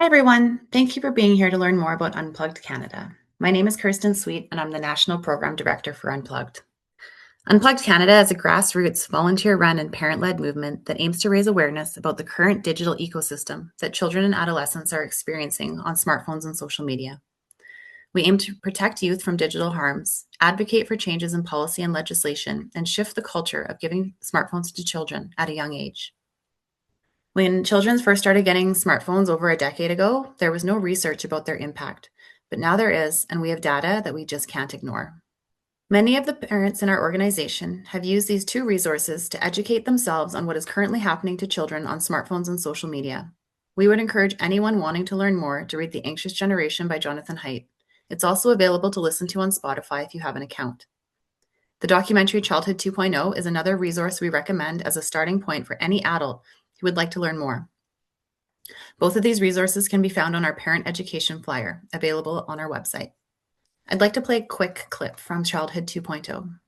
Hi, everyone. Thank you for being here to learn more about Unplugged Canada. My name is Kirsten Sweet, and I'm the National Program Director for Unplugged. Unplugged Canada is a grassroots, volunteer run and parent led movement that aims to raise awareness about the current digital ecosystem that children and adolescents are experiencing on smartphones and social media. We aim to protect youth from digital harms, advocate for changes in policy and legislation, and shift the culture of giving smartphones to children at a young age. When children first started getting smartphones over a decade ago, there was no research about their impact, but now there is, and we have data that we just can't ignore. Many of the parents in our organization have used these two resources to educate themselves on what is currently happening to children on smartphones and social media. We would encourage anyone wanting to learn more to read The Anxious Generation by Jonathan Haidt. It's also available to listen to on Spotify if you have an account. The documentary Childhood 2.0 is another resource we recommend as a starting point for any adult who would like to learn more. Both of these resources can be found on our parent education flyer, available on our website. I'd like to play a quick clip from Childhood 2.0.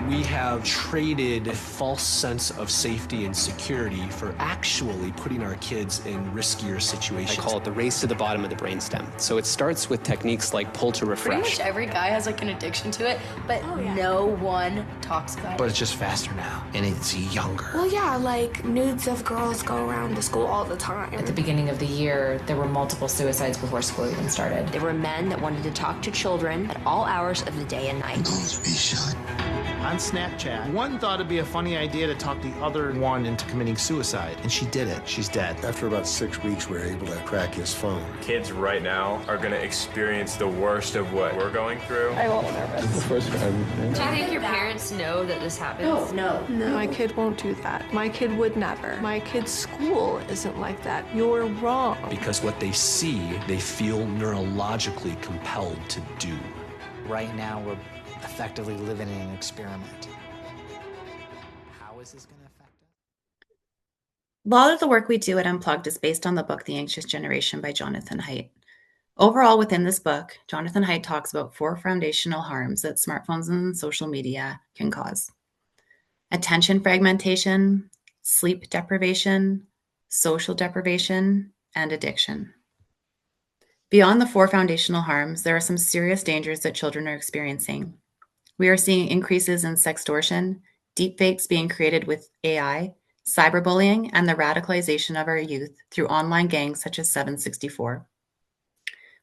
We have traded a false sense of safety and security for actually putting our kids in riskier situations. I call it the race to the bottom of the brainstem. So it starts with techniques like pull to refresh. Pretty much every guy has like an addiction to it, but no one talks about it. But it's just faster now, and it's younger. Well, yeah, like nudes of girls go around to school all the time. At the beginning of the year, there were multiple suicides before school even started. There were men that wanted to talk to children at all hours of the day and night. Don't be shy. On Snapchat, one thought it'd be a funny idea to talk the other one into committing suicide, and she did it. She's dead. After about 6 weeks, we were able to crack his phone. Kids right now are going to experience the worst of what we're going through. I'm a little nervous. It's the first time. Do you think your parents know that this happens? No. My kid won't do that. My kid would never. My kid's school isn't like that. You're wrong. Because what they see, they feel neurologically compelled to do. Right now, we're effectively living in an experiment. How is this going to affect us? A lot of the work we do at Unplugged is based on the book The Anxious Generation by Jonathan Haidt. Overall, within this book, Jonathan Haidt talks about 4 foundational harms that smartphones and social media can cause: attention fragmentation, sleep deprivation, social deprivation, and addiction. Beyond the 4 foundational harms, there are some serious dangers that children are experiencing. We are seeing increases in sextortion, deepfakes being created with AI, cyberbullying, and the radicalization of our youth through online gangs such as 764.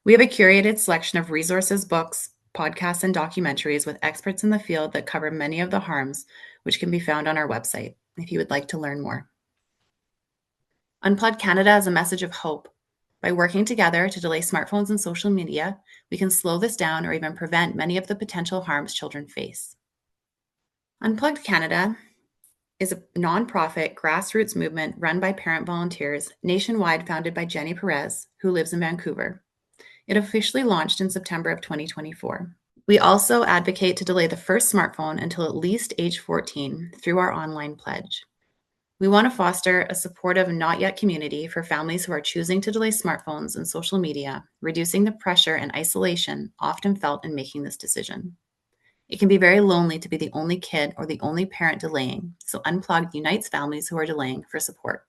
We have a curated selection of resources, books, podcasts, and documentaries with experts in the field that cover many of the harms, which can be found on our website if you would like to learn more. Unplugged Canada is a message of hope. By working together to delay smartphones and social media, we can slow this down or even prevent many of the potential harms children face. Unplugged Canada is a nonprofit grassroots movement run by parent volunteers nationwide, founded by Jenny Perez, who lives in Vancouver. It officially launched in September of 2024. We also advocate to delay the first smartphone until at least age 14 through our online pledge. We want to foster a supportive, not yet community for families who are choosing to delay smartphones and social media, reducing the pressure and isolation often felt in making this decision. It can be very lonely to be the only kid or the only parent delaying, so Unplugged unites families who are delaying for support.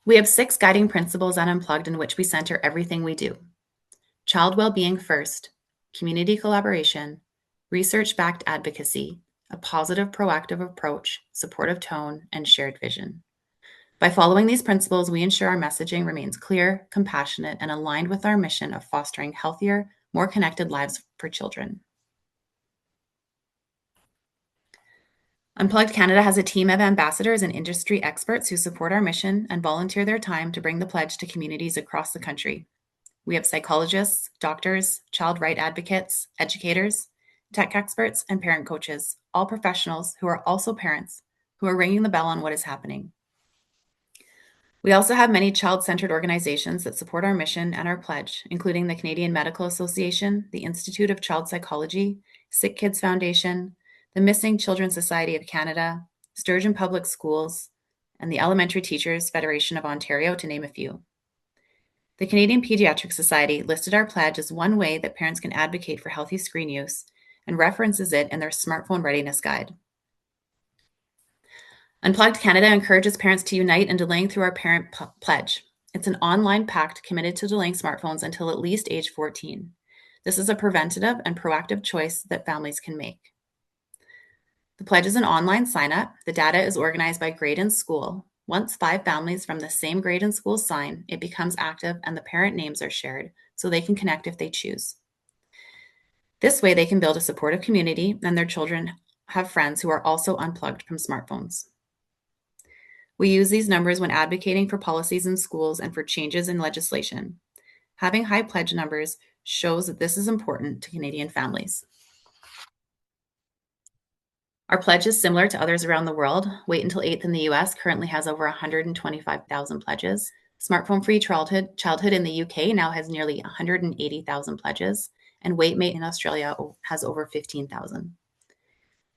We have 6 guiding principles at Unplugged in which we center everything we do: child well-being first, community collaboration, research-backed advocacy, a positive, proactive approach, supportive tone, and shared vision. By following these principles, we ensure our messaging remains clear, compassionate, and aligned with our mission of fostering healthier, more connected lives for children. Unplugged Canada has a team of ambassadors and industry experts who support our mission and volunteer their time to bring the pledge to communities across the country. We have psychologists, doctors, child rights advocates, educators, tech experts, and parent coaches, all professionals who are also parents who are ringing the bell on what is happening. We also have many child-centered organizations that support our mission and our pledge, including the Canadian Medical Association, the Institute of Child Psychology, Sick Kids Foundation, the Missing Children Society of Canada, Sturgeon Public Schools, and the Elementary Teachers Federation of Ontario, to name a few. The Canadian Pediatric Society listed our pledge as one way that parents can advocate for healthy screen use and references it in their smartphone readiness guide. Unplugged Canada encourages parents to unite in delaying through our parent pledge. It's an online pact committed to delaying smartphones until at least age 14. This is a preventative and proactive choice that families can make. The pledge is an online sign-up. The data is organized by grade and school. Once 5 families from the same grade and school sign, it becomes active and the parent names are shared so they can connect if they choose. This way, they can build a supportive community and their children have friends who are also unplugged from smartphones. We use these numbers when advocating for policies in schools and for changes in legislation. Having high pledge numbers shows that this is important to Canadian families. Our pledge is similar to others around the world. Wait Until 8th in the US currently has over 125,000 pledges. Smartphone-free childhood in the UK now has nearly 180,000 pledges, and Waitmate in Australia has over 15,000.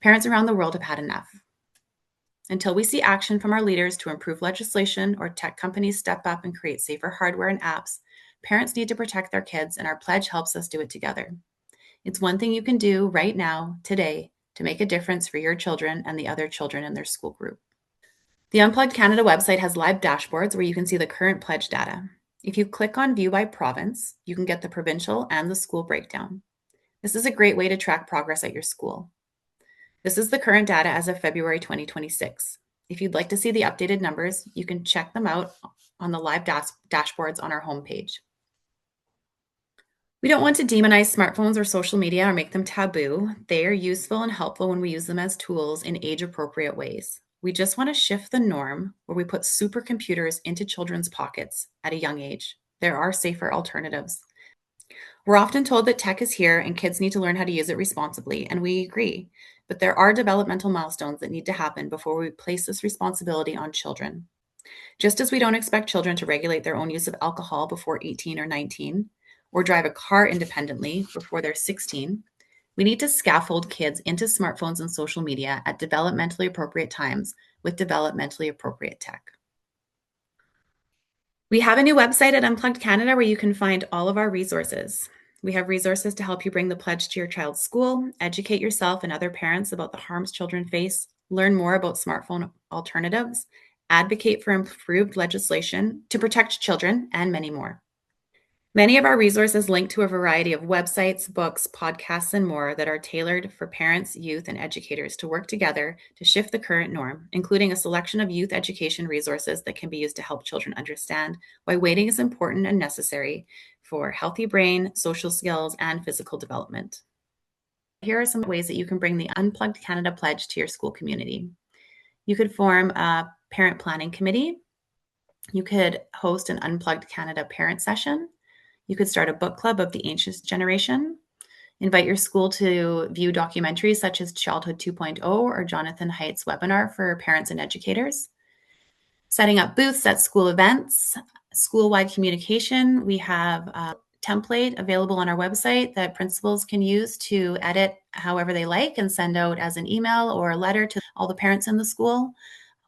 Parents around the world have had enough. Until we see action from our leaders to improve legislation or tech companies step up and create safer hardware and apps, parents need to protect their kids, and our pledge helps us do it together. It's one thing you can do right now, today, to make a difference for your children and the other children in their school group. The Unplugged Canada website has live dashboards where you can see the current pledge data. If you click on View by Province, you can get the provincial and the school breakdown. This is a great way to track progress at your school. This is the current data as of February 2026. If you'd like to see the updated numbers, you can check them out on the live dashboards on our homepage. We don't want to demonize smartphones or social media or make them taboo. They are useful and helpful when we use them as tools in age-appropriate ways. We just want to shift the norm where we put supercomputers into children's pockets at a young age. There are safer alternatives. We're often told that tech is here and kids need to learn how to use it responsibly, and we agree. But there are developmental milestones that need to happen before we place this responsibility on children. Just as we don't expect children to regulate their own use of alcohol before 18 or 19, or drive a car independently before they're 16, we need to scaffold kids into smartphones and social media at developmentally appropriate times with developmentally appropriate tech. We have a new website at Unplugged Canada where you can find all of our resources. We have resources to help you bring the pledge to your child's school, educate yourself and other parents about the harms children face, learn more about smartphone alternatives, advocate for improved legislation to protect children, and many more. Many of our resources link to a variety of websites, books, podcasts, and more that are tailored for parents, youth, and educators to work together to shift the current norm, including a selection of youth education resources that can be used to help children understand why waiting is important and necessary for healthy brain, social skills, and physical development. Here are some ways that you can bring the Unplugged Canada pledge to your school community. You could form a parent planning committee. You could host an Unplugged Canada parent session. You could start a book club of the Ancient Generation, invite your school to view documentaries such as Childhood 2.0 or Jonathan Haidt's webinar for parents and educators, setting up booths at school events, school-wide communication. We have a template available on our website that principals can use to edit however they like and send out as an email or a letter to all the parents in the school.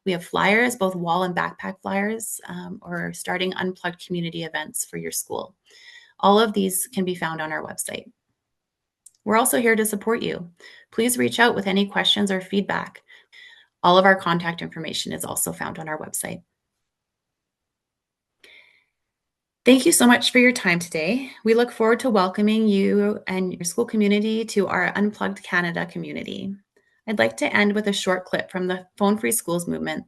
We have flyers, both wall and backpack flyers, or starting unplugged community events for your school. All of these can be found on our website. We're also here to support you. Please reach out with any questions or feedback. All of our contact information is also found on our website. Thank you so much for your time today. We look forward to welcoming you and your school community to our Unplugged Canada community. I'd like to end with a short clip from the Phone Free Schools movement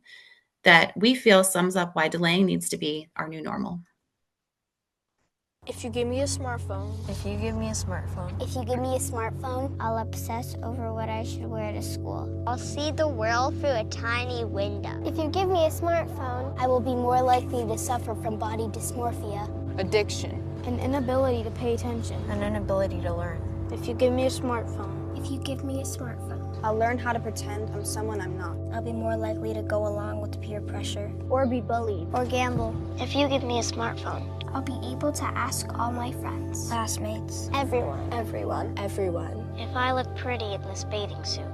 that we feel sums up why delaying needs to be our new normal. If you give me a smartphone. If you give me a smartphone. If you give me a smartphone, I'll obsess over what I should wear to school. I'll see the world through a tiny window. If you give me a smartphone, I will be more likely to suffer from body dysmorphia, addiction, an inability to pay attention, an inability to learn. If you give me a smartphone. If you give me a smartphone, I'll learn how to pretend I'm someone I'm not. I'll be more likely to go along with peer pressure. Or be bullied. Or gamble. If you give me a smartphone, I'll be able to ask all my friends, classmates, everyone. Everyone. If I look pretty in this bathing suit.